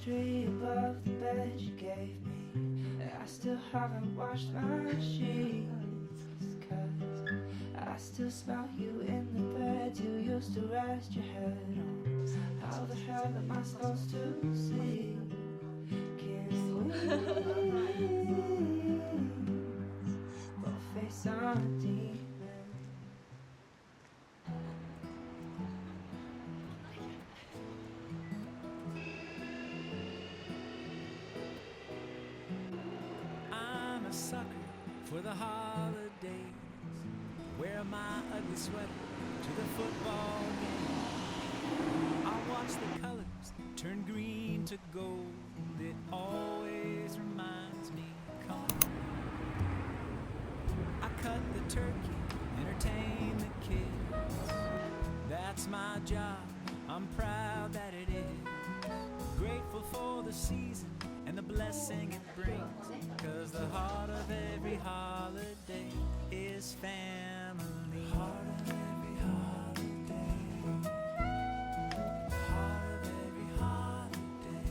tree above the bed you gave me. I still haven't washed my sheets, 'cause I still smell you in the bed you used to rest your head on. How the hell am I supposed to see? Can we both face on a demon? I'm a sucker for the holidays. Wear my ugly sweater to the football game. I watch the colors turn green to gold. It always reminds me, come on. I cut the turkey, entertain the kids. That's my job, I'm proud that it is. Grateful for the season and the blessing it brings, 'cause the heart of every holiday is family. Heart of every holiday. Heart of every holiday.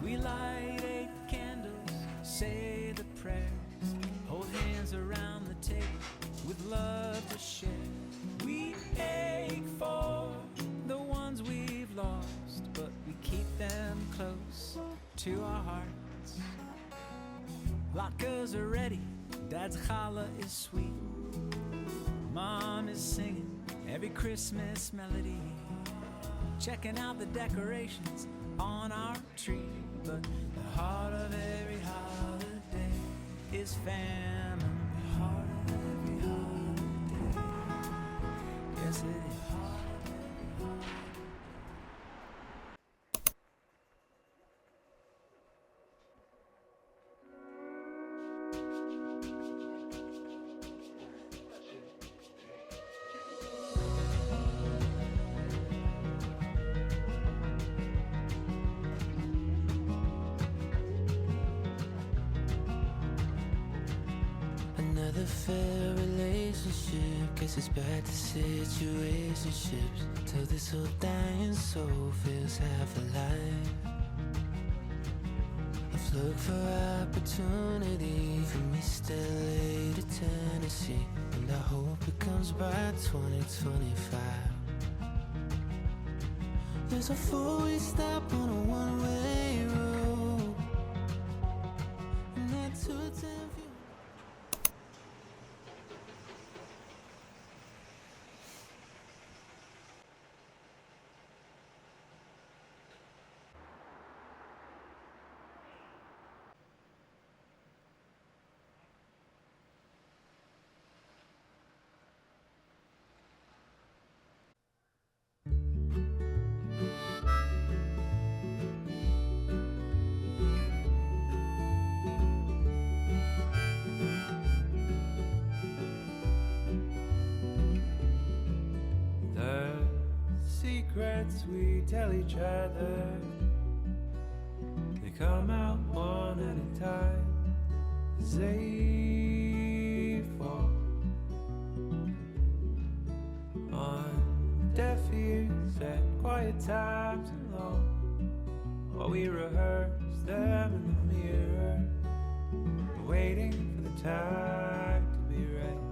We light 8 candles, say the prayers, hold hands around the table with love to share. We ache for the ones we've lost, but we keep them close to our hearts. Latkes are ready, Dad's challah is sweet. Mom is singing every Christmas melody, checking out the decorations on our tree. But the heart of every holiday is family. The heart of every holiday, yes it is. Another fair relationship, guess it's back to situationships, till this whole dying soul feels half alive. I've looked for opportunity from East LA to Tennessee, and I hope it comes by 2025. There's a 4-way stop on a 1-way road, and that's who it's in view. Secrets we tell each other, they come out one at a time as they fall on deaf ears at quiet times alone, while we rehearse them in the mirror, waiting for the time to be right.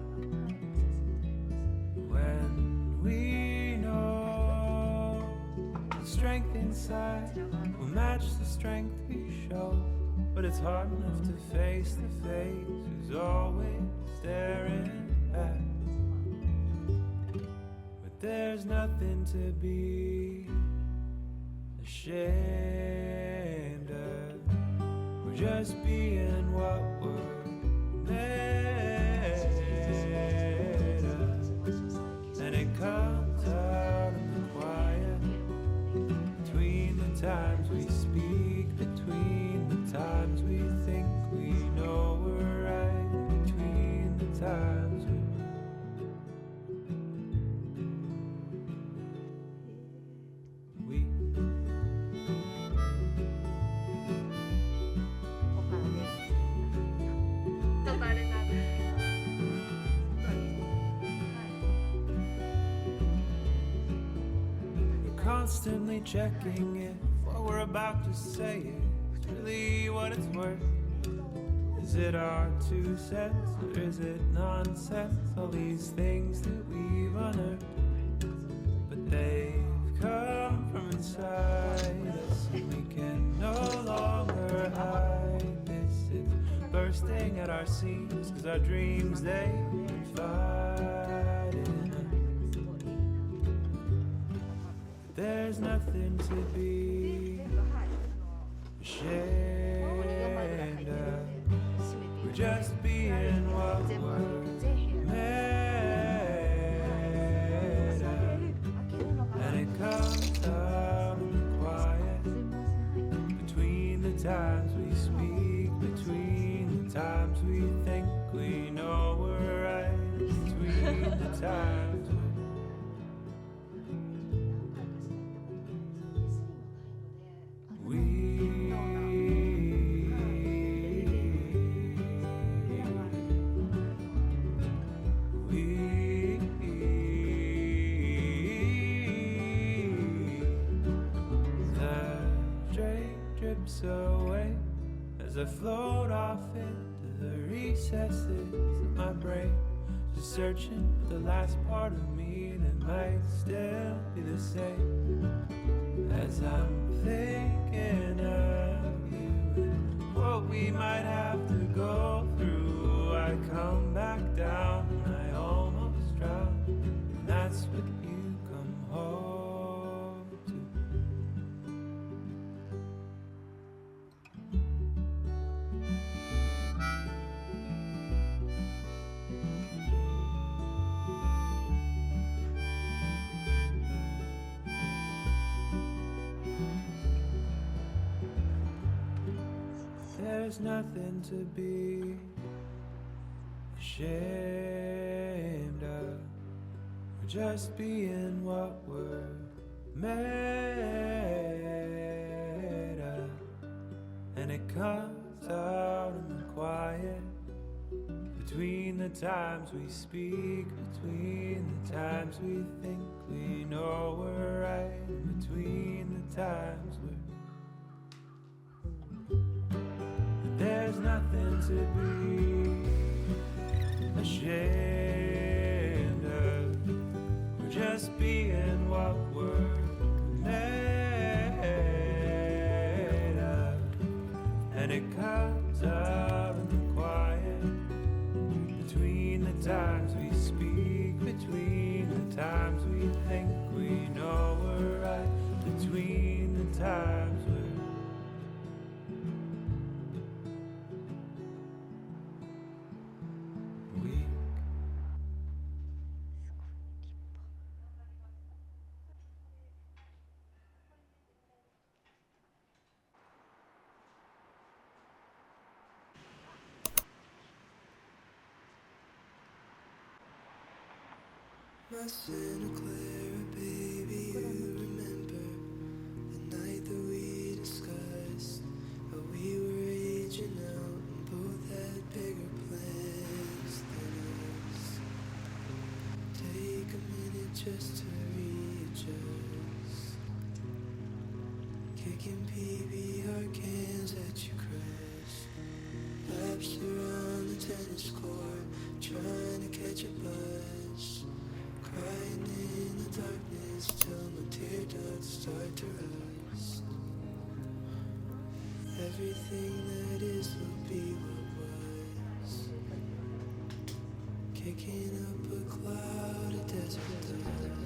When we strength inside will match the strength we show, but it's hard enough to face the face who's always staring back. But there's nothing to be ashamed of. We're just being what we're made of, and it comes out in the quiet, between the times we speak, between the times we think we know we're right, between the times we constantly checking if what what we're about to say is really what it's worth. Is it our 2 cents, or is it nonsense? All these things that we've unearthed, but they've come from inside us, and we can no longer hide this. It's bursting at our seams, 'cause our dreams, they confide in us. There's nothing to be ashamed of. We're just being what we're made of. And it comes out in the quiet, between the times we speak, between the times we think we know we're right, between the times away as I float off into the recesses of my brain, just searching for the last part of me that might still be the same. As I'm thinking of you and what we might have to go through, I come back down and I almost drown, and that's what you come home to. There's nothing to be ashamed of. We're just being what we're made of. And it comes out in the quiet, between the times we speak, between the times we think we know we're right, and between the times we're there's nothing to be ashamed of. We're just being what we're made of. And it comes out in the quiet, between the times we speak, between the times we think we know we're right, between the times we're My Santa Clara, baby, you remember the night that we discussed how we were aging out and both had bigger plans than us. Take a minute just to readjust. Kicking PBR cans at your crash. Laps around the tennis court, trying to catch a buzz. Crying in the darkness till my tear ducts start to rust. Everything that is will be what was. Kicking up a cloud of desert dust.